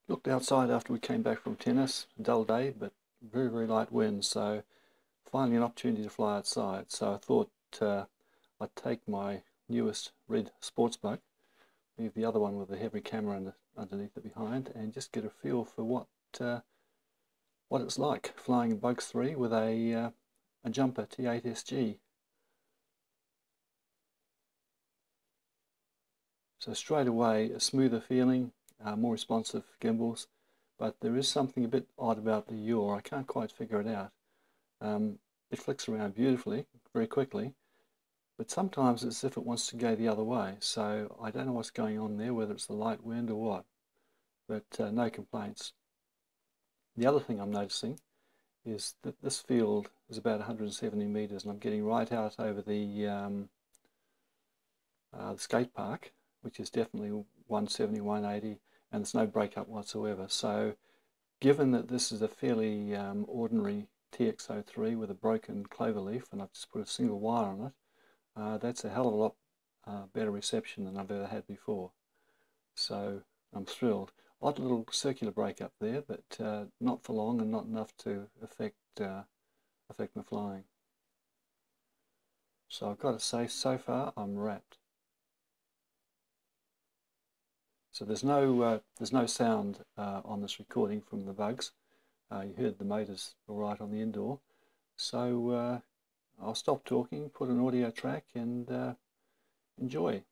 Looked outside after we came back from tennis, a dull day, but very, very light wind, so finally an opportunity to fly outside. So I thought I'd take my newest red sports bug, leave the other one with the heavy camera underneath it behind, and just get a feel for what it's like flying Bugs 3 with a Jumper T6SG. So straight away, a smoother feeling, more responsive gimbals, but there is something a bit odd about the yaw. I can't quite figure it out. It flicks around beautifully, very quickly, but sometimes it's as if it wants to go the other way. So I don't know what's going on there, whether it's the light wind or what, but no complaints. The other thing I'm noticing is that this field is about 170 meters, and I'm getting right out over the skate park, which is definitely 170, 180, and there's no breakup whatsoever. So given that this is a fairly ordinary TX03 with a broken clover leaf, and I've just put a single wire on it, that's a hell of a lot better reception than I've ever had before. So I'm thrilled. Odd little circular breakup there, but not for long and not enough to affect my flying. So I've got to say, so far I'm wrapped. So there's no sound on this recording from the Bugs. You heard the motors all right on the indoor. So I'll stop talking, put an audio track, and enjoy.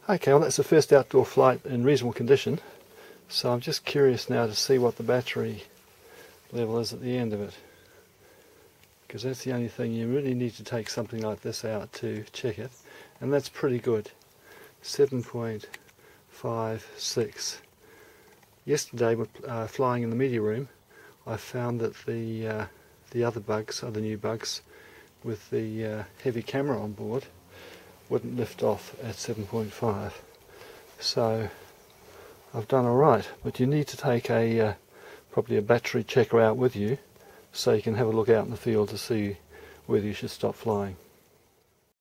Okay, well that's the first outdoor flight in reasonable condition, so I'm just curious now to see what the battery level is at the end of it, because that's the only thing. You really need to take something like this out to check it, and that's pretty good. 7.56. Yesterday, flying in the media room, I found that the other bugs, other new bugs, with the heavy camera on board, wouldn't lift off at 7.5. So I've done alright, but you need to take probably a battery checker out with you, so you can have a look out in the field to see whether you should stop flying.